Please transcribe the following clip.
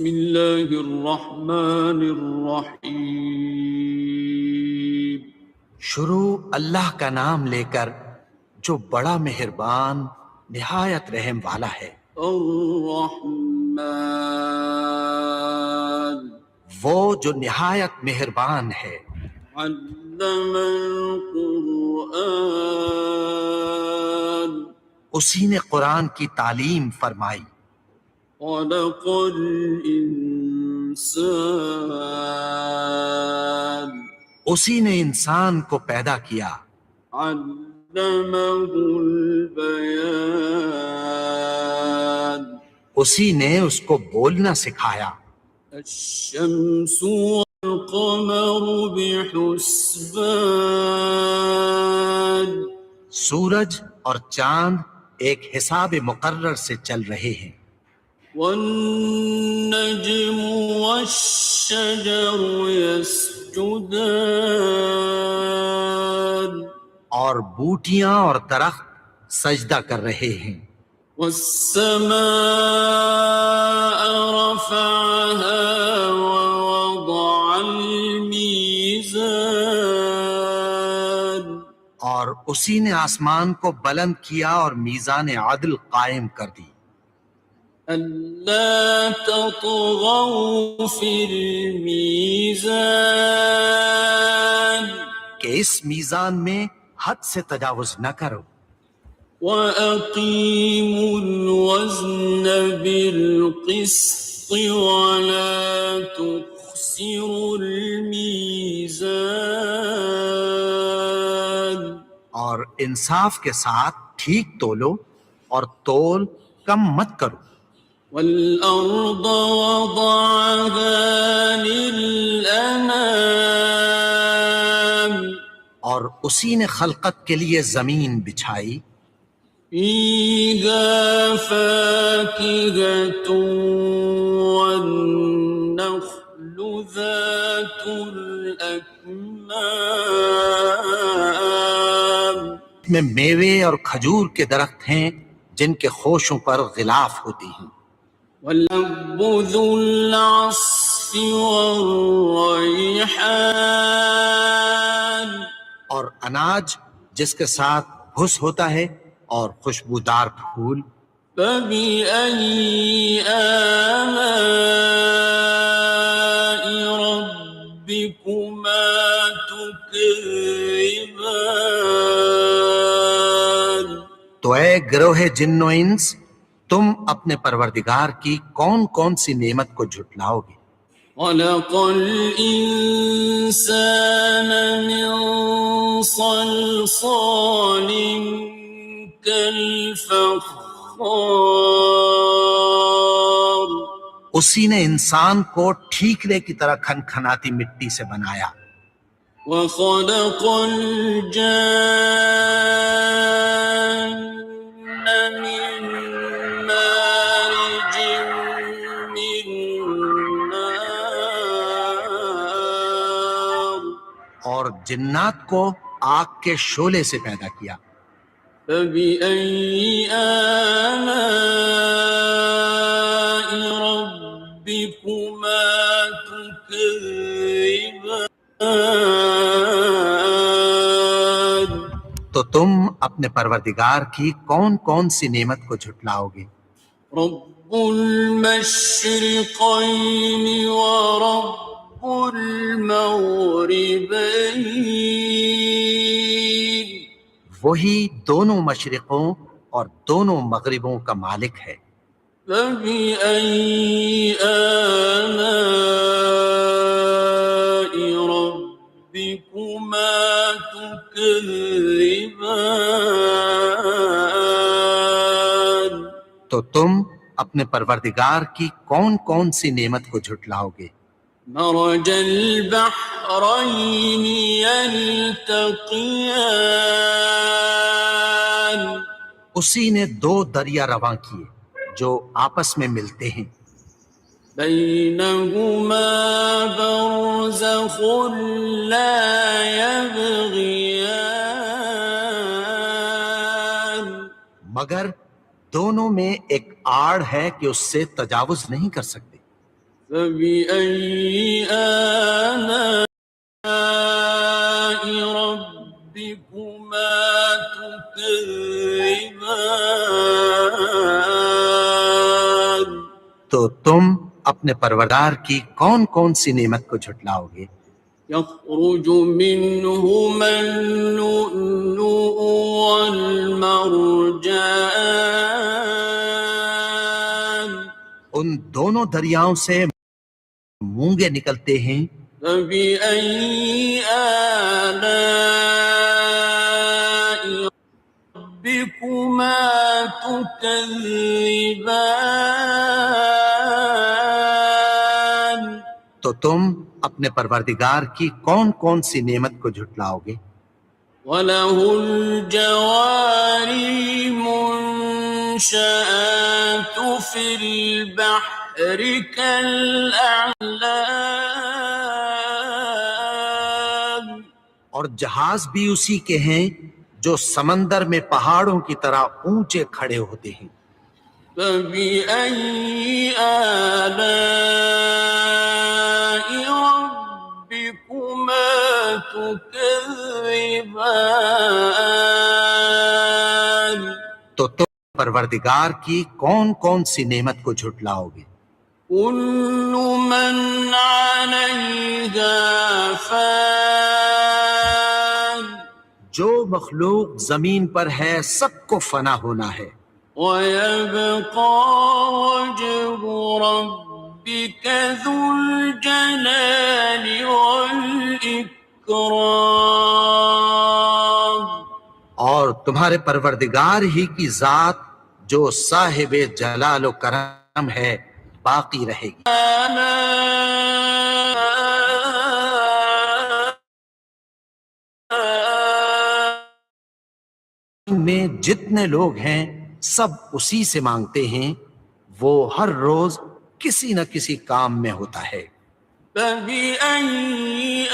بسم اللہ الرحمن الرحیم۔ شروع اللہ کا نام لے کر جو بڑا مہربان نہایت رحم والا ہے۔ الرحمن وہ جو نہایت مہربان ہے۔ علم القرآن اسی نے قرآن کی تعلیم فرمائی۔ خلق الانسان اسی نے انسان کو پیدا کیا۔ علمہ البیان اسی نے اس کو بولنا سکھایا۔ الشمس والقمر بحسبان سورج اور چاند ایک حساب مقرر سے چل رہے ہیں۔ والنجم والشجر يسجدان اور بوٹیاں اور درخت سجدہ کر رہے ہیں۔ والسماء رفعها ووضع الميزان اور اسی نے آسمان کو بلند کیا اور میزان عدل قائم کر دی۔ ألا تطغوا في الميزان کہ اس میزان میں حد سے تجاوز نہ کرو۔ وأقيموا الوزن بالقسط ولا تخسروا الميزان اور انصاف کے ساتھ ٹھیک تولو اور تول کم مت کرو۔ والأرض وضعها للأنام اور اسی نے خلقت کے لیے زمین بچھائی۔ فيها فاكهة والنخل ذات الأكمام میں میوے اور کھجور کے درخت ہیں جن کے خوشوں پر غلاف ہوتی ہیں۔ والحب ذو العصف والريحان اور اناج جس کے ساتھ بھس ہوتا ہے اور خوشبودار پھول۔ فبأي آلاء ربكما تكذبان تو اے گروہ جن و انس، تم اپنے پروردگار کی کون کون سی نعمت کو جھٹلاؤ گے؟ خلق الإنسان من صلصال كالفخار اسی نے انسان کو ٹھیکرے کی طرح کھنکھناتی مٹی سے بنایا۔ وخلق الجان من مارج من نار اور جنات کو آگ کے شعلے سے پیدا کیا۔ فبأي آلاء ربكما تكذبان تو تم اپنے پروردگار کی کون کون سی نعمت کو جھٹلاؤ گے؟ رب المشرقين ورب المغربين وہی دونوں مشرقوں اور دونوں مغربوں کا مالک ہے۔ فبأي آلاء ربكما تكذبان تو تم اپنے پروردگار کی کون کون سی نعمت کو جھٹلاؤ گے؟ مرج البحرين يلتقيان اسی نے دو دریا رواں کیے جو آپس میں ملتے ہیں۔ بينهما برزخ لا يبغيان مگر دونوں میں ایک آڑ ہے کہ اس سے تجاوز نہیں کر سکتے۔ فبأي آلاء ربكما تكذبان تو تم اپنے پروردگار کی کون کون سی نعمت کو جھٹلاؤ گے؟ يخرج منهما اللؤلؤ والمرجان ان دونوں دریاؤں سے مونگے نکلتے ہیں۔ فبأي آلاء ربكما تكذبان تو تم اپنے پروردگار کی کون کون سی نعمت کو جھٹلاؤ گے؟ وَلَهُ الْجَوَارِ الْمُنشَآتُ فِي الْبَحْرِ كَالْأَعْلَامِ اور جہاز بھی اسی کے ہیں جو سمندر میں پہاڑوں کی طرح اونچے کھڑے ہوتے ہیں۔ فَبِأَيِّ آلَاءِ رَبِّكُمَا تُكَذِّبَانِ تو تم پروردگار کی کون کون سی نعمت کو جھٹلاؤ گے؟ كُلُّ مَنْ عَلَيْهَا فَانٍ جو مخلوق زمین پر ہے سب کو فنا ہونا ہے، وَيَبْقَى وَجْهُ رَبِّكَ ذُو الْجَلَالِ وَالْإِكْرَامِ اور تمہارے پروردگار ہی کی ذات جو صاحب جلال و کرم ہے باقی رہے گی۔ میں جتنے لوگ ہیں سب اسی سے مانگتے ہیں، وہ ہر روز کسی نہ کسی کام میں ہوتا ہے۔ فَبِأَيِّ